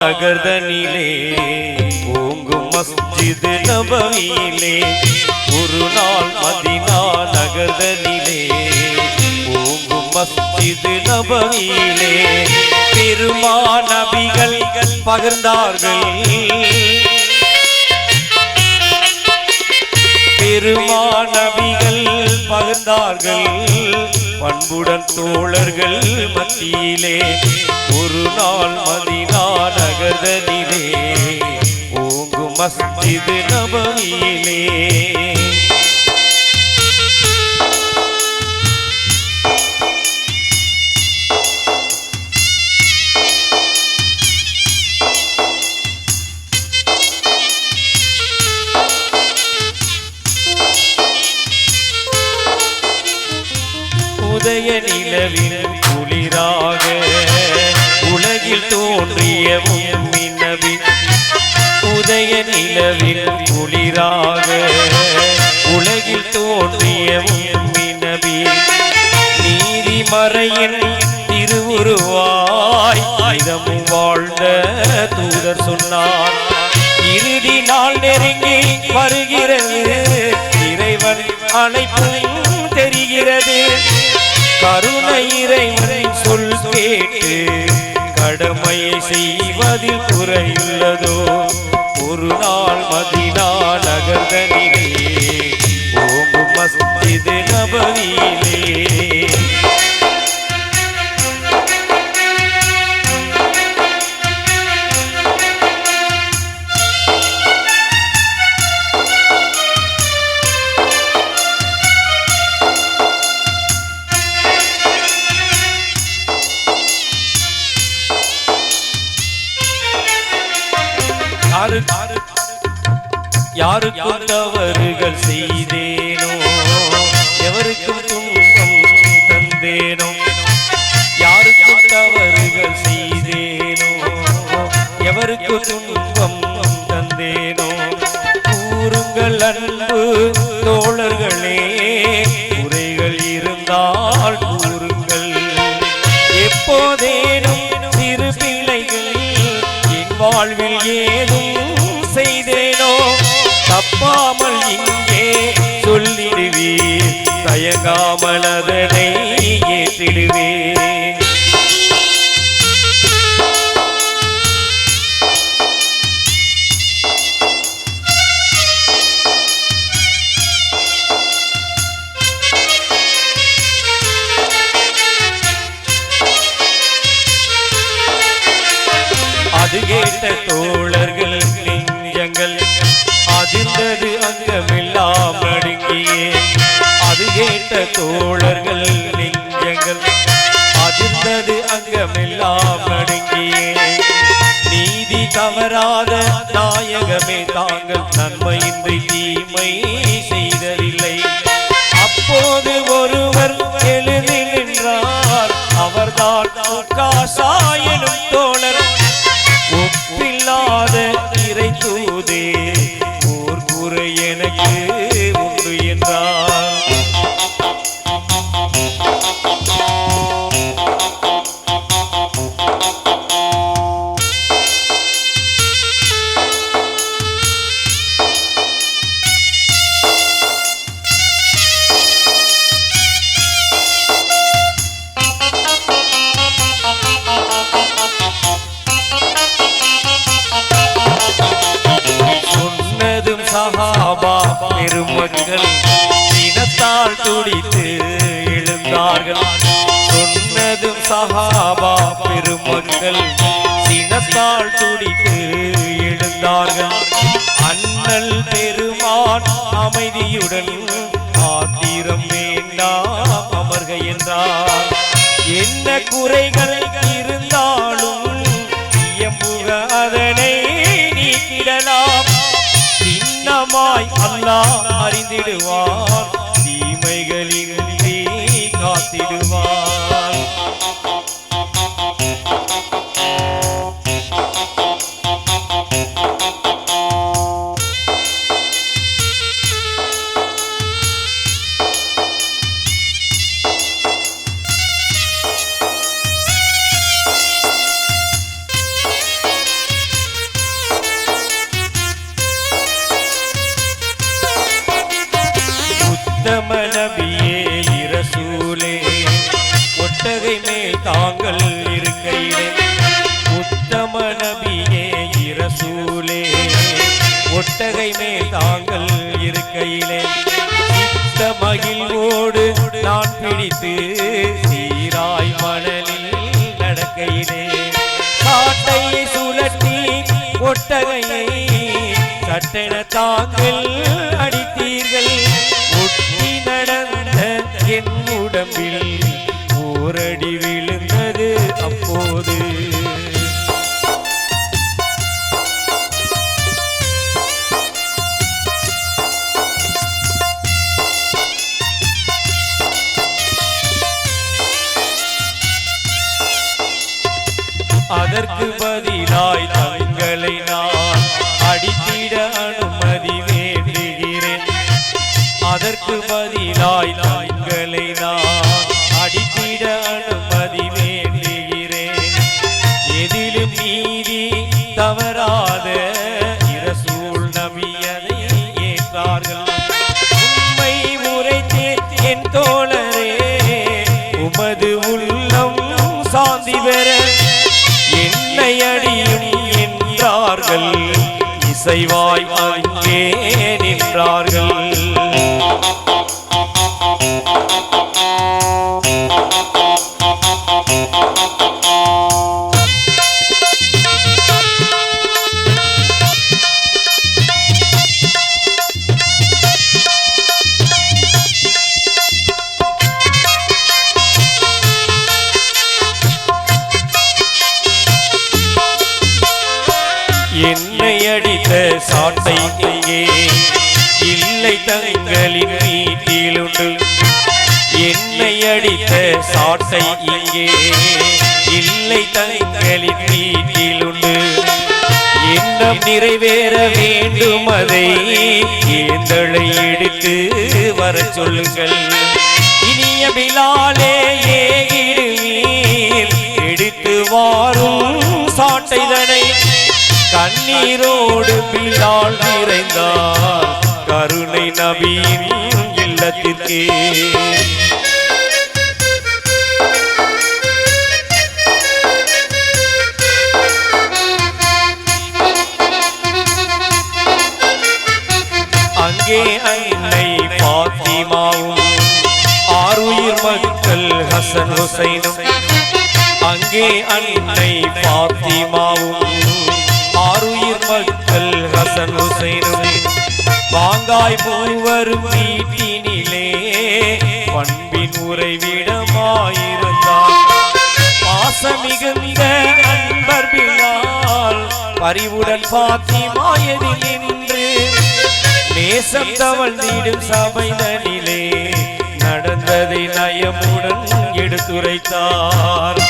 நகர்தனிலே ஓங்கும் மஸ்ஜித் நபவியிலே ஒரு நாள் மதீனா நகர்தனிலே ஓங்கும் மஸ்ஜித் நபவியிலே பெருமாநபிகள் பகிர்ந்தார்கள் பெருமாநபிகள் பகிர்ந்தார்கள் பண்புடன் தோழர்கள் மத்தியிலே ஒரு நாள் மதீனா நகர்தனிலே ஓங்கும் மஸ்ஜித் நபவியிலே உதய நிலவின் குளிராக உலகில் தோன்றிய நபி உதய நிலவின் குளிராக உலகில் தோன்றிய நபி நீதிமறையின் திருவுருவாய் இதமும் வாழ்ந்த தூதர் சொன்னார் இறுதி நாள் நெருங்கி வருகிறது இறைவன் அழைப்பும் தெரிகிறது கருணை இறைவன் சொல் கேட்டு கடமையை செய்வதில் குறையுள்ளதோ ஒரு நாள் மதீனா நகர்தனிலே ஓங்கும் மஸ்ஜித் நபவியிலே யாருக்கும் தவறுகள் செய்தேனோ எவருக்கும் துன்பம் தந்தேனோ யாருக்கும் தவறுகள் செய்தேனோ எவருக்கும் துன்பம் தந்தேனோ கூறுங்கள் அன்பு தோழர்களே குறைகள் இருந்தால் கூறுங்கள் எப்போதேனும் சிறு பிள்ளைகள் என் வாழ்வில் ஏதும் செய்தேனோ தப்பாமல் இங்கே சொல்லிடுவீர் தயங்காமல் அதனை ஏற்றிடுவேன் அது கேட்ட தோழர்கள் நெஞ்சங்கள் அதிர்ந்தது அங்கமெல்லாம் நடுங்கியே அது கேட்ட தோழர்கள் நெஞ்சங்கள் அதிர்ந்தது அங்கமெல்லாம் நடுங்கியே நீதி தவறாத நாயகமே தாங்கள் நன்மையின்றி தீமை செய்ததில்லை அப்போது ஒருவர் எழுதி நின்றார் அவர்தான் காசாயனும் தோழர் ஒப்பில்லாத இறை தூதே ஓர் குறை எனக்கு உண்டு என்றார் சஹாபா பெருமக்கள் சினத்தால் துடித்து எழுந்தார்கள் சொன்னதும் சஹாபா பெருமக்கள் சினத்தால் துடித்து எழுந்தார்கள் அண்ணல் பெருமான் அமைதியுடன் ஆத்திரம் வேண்டாம் அமர்க என்றார் என்ன குறைகள் இருந்தாலும் இயம்புக அதனை நீக்கிடலாம் அல்லாஹ் அறிந்திடுவார் தீமைகளின்றி காத்திடுவார் நபியே இரசூலே ஒட்டகை மேல் தாங்கள் இருக்கையிலே சித்த மகிழ்வோடு நான் பிடித்து சீராய் மணலில் நடக்கையிலே காட்டையை சுழற்றி ஒட்டகையை சட்டென தாங்கள் அடித்தீர்கள் ஒட்டி நடந்த என் உடம்பில் ஓரடி விழுந்தது அப்போது அதற்கு பதிலாய் தங்களை நான் அடித்திட அனுமதி வேண்டுகிறேன் அதற்கு பதிலாய் தங்களை நான் அடித்திட அனுமதி வேண்டுகிறேன் எதிலும் நீதி தவறாத இரசூல் நபி அதை ஏற்றார்கள் உண்மை உரைத்தே என் தோழரே உமது உள்ளம் சாந்தி பெற என்னை அடியும் என்றார்கள் இசைவாய் அங்கே நின்றார்கள் என்னை அடித்த சாட்டை இங்கே இல்லை தங்களின் வீட்டிலுண்டு என்னை அடித்த சாட்டை இங்கே இல்லை தங்களின் வீட்டிலுண்டு எண்ணம் நிறைவேற வேண்டும் அதை ஏந்தளை எடுத்து வர சொல்லுங்கள் இனிய பிலாலே ஏகிடுவீர் எடுத்து வாரும் சாட்டைதனை கண்ணீரோடு பிலால் நிறைந்தார் கருணை நபியின் இல்லத்திற்கே அங்கே அன்னை பாத்திமாவும் ஆறுயிர் மக்கள் ஹசன் ஹுசைனும் அங்கே அன்னை பாத்திமாவும் ஆறுயிர் மக்கள் ஹசன் ஹுசைனும் வாங்காய் மூவரும் வீட்டினிலே பண்பின் உறைவிடமாயிருந்தார் பாசமிகுந்த அன்பர் பிலால் பரிவுடன் பாத்திமா எதில் நின்று நேசம் தவழ்ந்திடும் சபைதனிலே நடந்ததை நயமுடன் எடுத்துரைத்தார்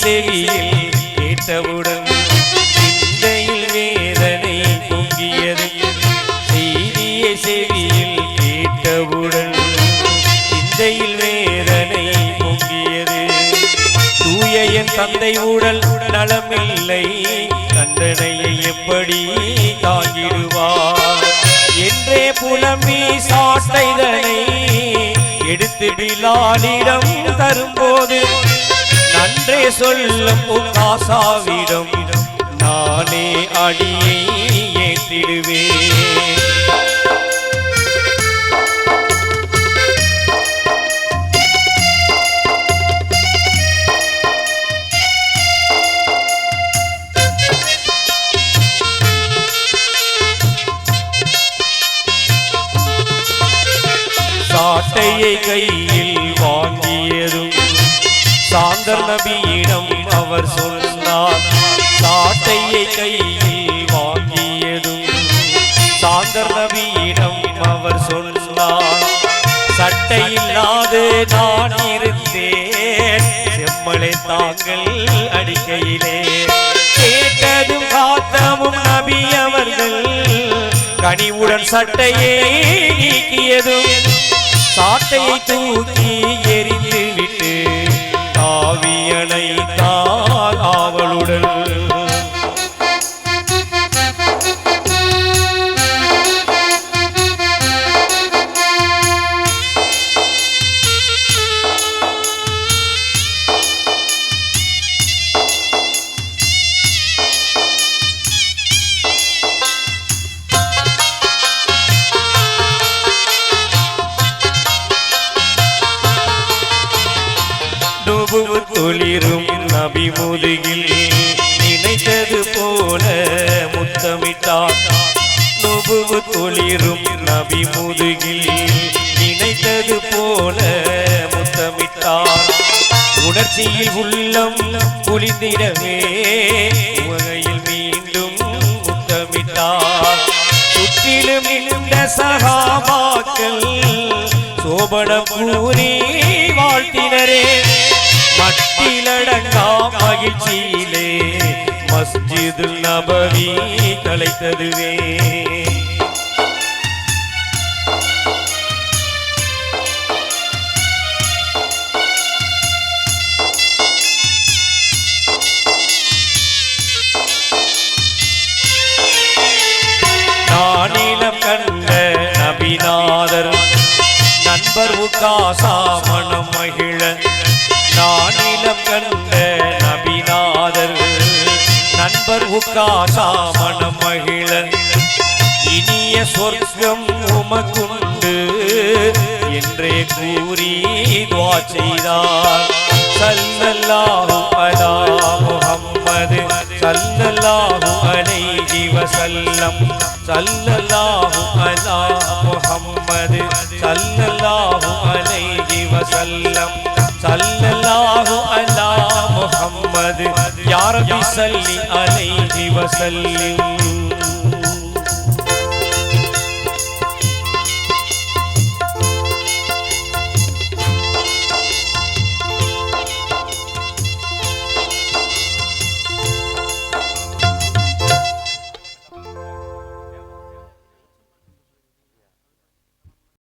செவியில் கேட்டவுடன் சிந்தையில் வேதனை பொங்கியது செய்தியை செவியில் கேட்டவுடன் சிந்தையில் வேதனை பொங்கியது தூய என் தந்தை உடல் நலமில்லை தண்டனையை எப்படி தாங்கிடுவார் என்றே புலம்பி சாட்டைதனை எடுத்து பிலாலிடம் தரும்போது நன்றே சொல்லும் உகாசாவிடம் நானே அடியை ஏற்றிடுவேன் சாட்டையை கையில் வாங்கியதும் சாந்தர் நபியிடம் அவர் சொன்னார் சாட்டையை கையில் வாங்கியதும் சாந்தர் நபியிடம் அவர் சொன்னார் சட்டை இல்லாது நான் இருந்தேன் செம்மலை தாங்கள் அடிக்கையிலே கேட்டதும் காத்தமும் நபி அவர்கள் கனிவுடன் சட்டையை நீக்கியதும் சாட்டையை தூக்கி எரிந்து விட்டு தாவியனை தான் ஆவலுடன் நபி முதுகில் நினைத்தது போல முத்தமிட்டார் நுபுவு தொளிரும் நபி முதுகில் நினைத்தது போல முத்தமிட்டார் உணர்ச்சியில் உள்ளம் குளிந்திடவே உகையில் மீண்டும் முத்தமிட்டார் சுற்றிலும் இந்த சகாபாக்கள் சோபனம் கூறி வாழ்த்தினரே மட்டிலடங்கா மகிழ்ச்சியிலே மஸ்ஜிதுல் நபவி கலைத்ததுவே நானிலம் கண்ட நபிநாதர் நண்பர் உகாசா மனம் மகிழ நானிலம் கண்ட நபிநாதர் நண்பர் உகாசா மனம் மகிழ இனிய சொர்க்கம் உமக்குண்டு என்றே கூறி துஆ செய்தார் ஸல்லல்லாஹு அலா முஹம்மது ஸல்லல்லாஹு அலைஹி வஸல்லம் ஸல்லல்லாஹு அலா முஹம்மது ஸல்லல்லாஹு அலைஹி வஸல்லம் ஸல்லல்லாஹு அலா முஹம்மது யா ரப்பி ஸல்லி அலைஹி வஸல்லம்